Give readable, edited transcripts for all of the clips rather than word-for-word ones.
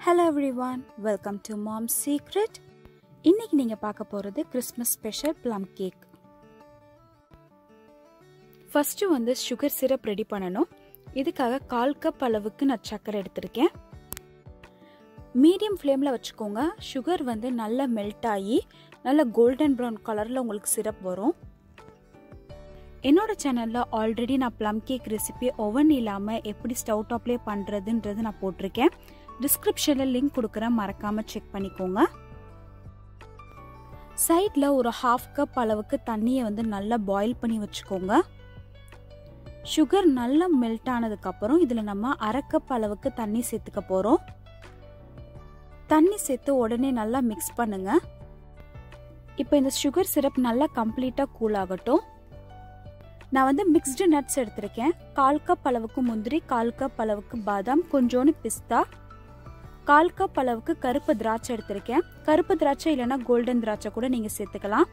Hello everyone, welcome to Mom's Secret. இன்னைக்கு நீங்க பார்க்க போறது Christmas special plum cake. First sugar syrup ready பண்ணனும். இதுக்காக 1/4 கப் அளவுக்கு நான் சக்கரை எடுத்துர்க்கேன். மீடியம் ஃப்ளேம்ல வச்சுக்கோங்க. சுகர் நல்லா மெல்ட் ஆகி நல்ல கோல்டன் பிரவுன் கலர்ல உங்களுக்கு சிரப் வரும். என்னோட சேனல்ல ஆல்ரெடி நான் plum cake ரெசிபி ஓவன் இல்லாம எப்படி ஸ்டவ் டாப்லயே பண்றதுன்றது நான் போட்டுருக்கேன். டிஸ்கிரிப்ஷன்ல லிங்க் கொடுக்கறேன், மறக்காம செக் பண்ணிக்கோங்க. சைடுல ஒரு 1/2 கப் அளவுக்கு தண்ணியை நல்லா பாயில் பண்ணி வச்சுக்கோங்க. சுகர் நல்லா மெல்ட் ஆனதுக்கு அப்புறம் இதுல நம்ம 1/2 கப் அளவுக்கு தண்ணி சேர்த்துக்க போறோம். தண்ணி சேர்த்து உடனே நல்லா மிக்ஸ் பண்ணுங்க. இப்போ இந்த சுகர் சிரப் நல்லா கம்ப்ளீட்டா கூல் ஆகட்டும். நான் மிக்ஸ்டு நட்ஸ் எடுத்திருக்கேன். 1/4 கப் அளவுக்கு முந்திரி, 1/4 கப் அளவுக்கு பாதாம், கொஞ்சோண்டு பிஸ்தா, 1/4 கப் அளவுக்கு கருப்பு திராட்சை எடுத்திருக்கேன். கருப்பு திராட்சை இல்லைன்னா கோல்டன் திராட்சை கூட நீங்க சேர்த்துக்கலாம்.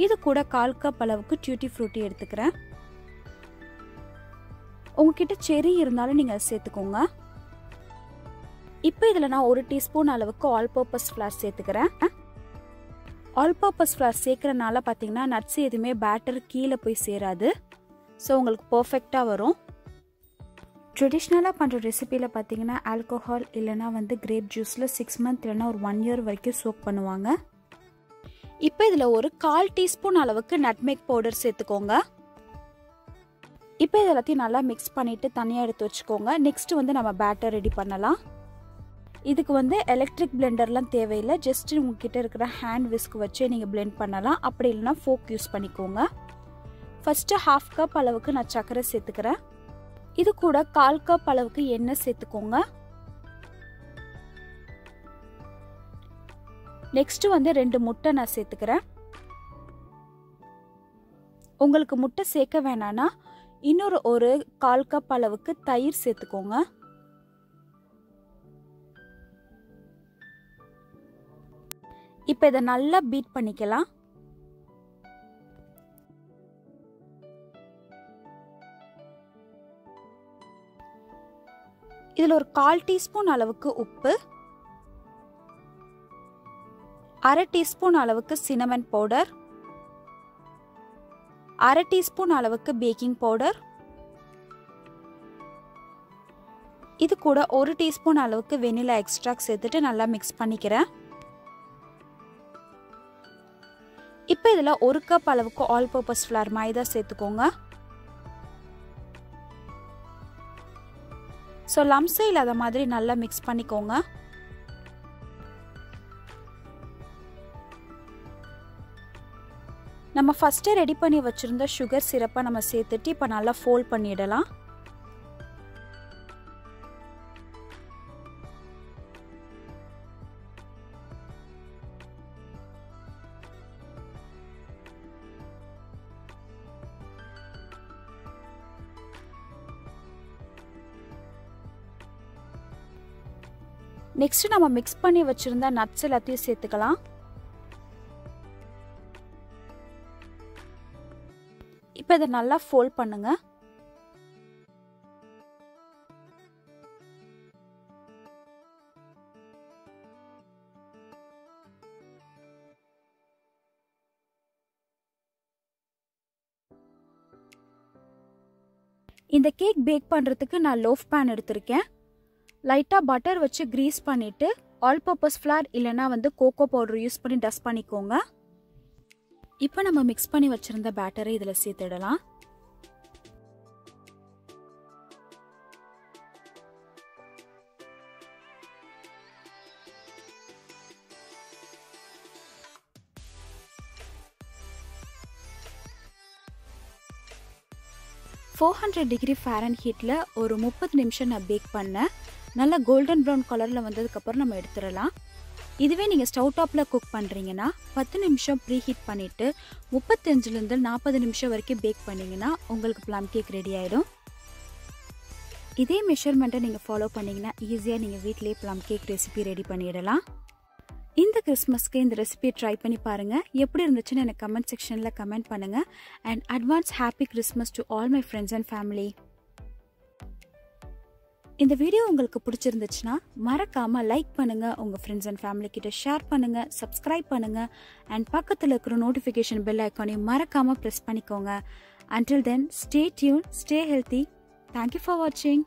இது கூட 1/4 கப் அளவுக்கு டியூட்டி ஃப்ரூட்டி எடுத்துக்கிறேன். உங்ககிட்ட செரி இருந்தாலும் நீங்க அதை சேர்த்துக்கோங்க. இப்போ இதுல நான் 1 டீஸ்பூன் அளவுக்கு ஆல் பர்பஸ் ஃப்ளார் சேர்த்துக்கிறேன். ஆல் பர்பஸ் ஃப்ளார் சேர்க்கறனால பாத்தீங்கன்னா நட்ஸ் எதுவுமே பேட்டர் கீழே போய் சேராது. ஸோ உங்களுக்கு பர்ஃபெக்டா வரும். ட்ரெடிஷ்னலாக பண்ணுற ரெசிபியில் பார்த்தீங்கன்னா ஆல்கோஹால் இல்லைனா கிரேப் ஜூஸில் 6 மந்த் இல்லைனா ஒரு 1 இயர் வரைக்கும் சோக் பண்ணுவாங்க. இப்போ இதில் ஒரு 1/4 டீஸ்பூன் அளவுக்கு நட்மேக் பவுடர் சேர்த்துக்கோங்க. இப்போ இது எல்லாத்தையும் நல்லா மிக்ஸ் பண்ணிட்டு தனியாக எடுத்து வச்சுக்கோங்க. நெக்ஸ்ட் நம்ம பேட்டர் ரெடி பண்ணலாம். இதுக்கு எலக்ட்ரிக் பிளெண்டர்லாம் தேவையில்லை. ஜஸ்ட் உங்ககிட்ட இருக்கிற ஹேண்ட் விஸ்க் வச்சு நீங்கள் பிளெண்ட் பண்ணலாம். அப்படி இல்லைனா ஃபோக் யூஸ் பண்ணிக்கோங்க. ஃபர்ஸ்ட் 1/2 கப் அளவுக்கு நான் சர்க்கரை சேர்த்துக்கிறேன். இது கூட 1/4 கப் அளவுக்கு எண்ணெய் சேர்த்துக்கோங்க. நெக்ஸ்ட் 2 முட்டை நான் சேர்த்துக்கிறேன். உங்களுக்கு முட்டை சேர்க்க வேணானா இன்னொரு 1/4 கப் அளவுக்கு தயிர் சேர்த்துக்கோங்க. இப்போ இதை நல்லா பீட் பண்ணிக்கலாம். இதுல ஒரு 1/4 டீஸ்பூன் அளவுக்கு உப்பு, 1/2 டீஸ்பூன் அளவுக்கு சின்னமன் பவுடர், 1/2 டீஸ்பூன் அளவுக்கு பேக்கிங் பவுடர், இது கூட 1 டீஸ்பூன் அளவுக்கு வெனிலா எக்ஸ்ட்ராக்ட் சேர்த்துட்டு நல்லா மிக்ஸ் பண்ணிக்கிறேன். இப்போ இதுல 1 கப் அளவுக்கு ஆல் பர்பஸ் ஃப்ளார் மைதா சேர்த்துக்கோங்க. ஸோ லம்ஸே இல்லாத மாதிரி நல்லா மிக்ஸ் பண்ணிக்கோங்க. நம்ம ஃபர்ஸ்டே ரெடி பண்ணி வச்சிருந்த சுகர் சிரப்பை நம்ம சேர்த்துட்டு இப்போ நல்லா ஃபோல்ட் பண்ணிடலாம். நெக்ஸ்ட் நம்ம மிக்ஸ் பண்ணி வச்சிருந்த நட்ஸ் எல்லாத்தையும் சேர்த்துக்கலாம். இப்போ இதை நல்லா ஃபோல்ட் பண்ணுங்க. இந்த கேக் பேக் பண்றதுக்கு நான் லோஃப் பேன் எடுத்திருக்கேன். லைட்டா பட்டர் வச்சு கிரீஸ் பண்ணிட்டு ஆல் பர்பஸ் ஃப்ளார் இல்லனா கோகோ பவுடர் யூஸ் பண்ணி டஸ்ட் பண்ணிக்கோங்க. இப்போ நம்ம மிக்ஸ் பண்ணி வச்சிருந்த பேட்டரை இதுல சேர்த்துடலாம். $400 ஃபாரன்ஹீட்ல ஒரு 30 நிமிஷம் நான் பேக் பண்ணேன். நல்லா கோல்டன் ப்ரௌன் கலர்ல வந்ததுக்கு அப்புறம் நம்ம எடுத்துடலாம். இதுவே நீங்க ஸ்டவ் டாப்ல குக் பண்றீங்கன்னா 10 நிமிஷம் ப்ரீ ஹீட் பண்ணிட்டு 35ல இருந்து 40 நிமிஷம் வரைக்கும் பேக் பண்ணீங்கன்னா உங்களுக்கு plum cake ரெடி ஆயிடும். இதே மெஷர்மெண்ட்டை நீங்க ஃபாலோ பண்ணீங்கன்னா ஈஸியா நீங்க வீட்லயே plum cake ரெசிபி ரெடி பண்ணிடலாம். இந்த கிறிஸ்மஸ்க்கு இந்த ரெசிபி ட்ரை பண்ணி பாருங்க. எப்படி இருந்துச்சுன்னு எனக்கு கமெண்ட் செக்ஷன்ல கமெண்ட் பண்ணுங்க. And advance happy Christmas to all my friends and family. இந்த வீடியோ உங்களுக்கு பிடிச்சிருந்துச்சுன்னா மறக்காம லைக் பண்ணுங்க, உங்க ஃப்ரெண்ட்ஸ் அண்ட் ஃபேமிலி கிட்ட ஷேர் பண்ணுங்க, சப்ஸ்கிரைப் பண்ணுங்க அண்ட் பக்கத்துல இருக்கிற நோட்டிஃபிகேஷன் பெல் ஐகானையும் மறக்காம பிரஸ் பண்ணிக்கோங்க. Until then, stay tuned, stay healthy. Thank you for watching.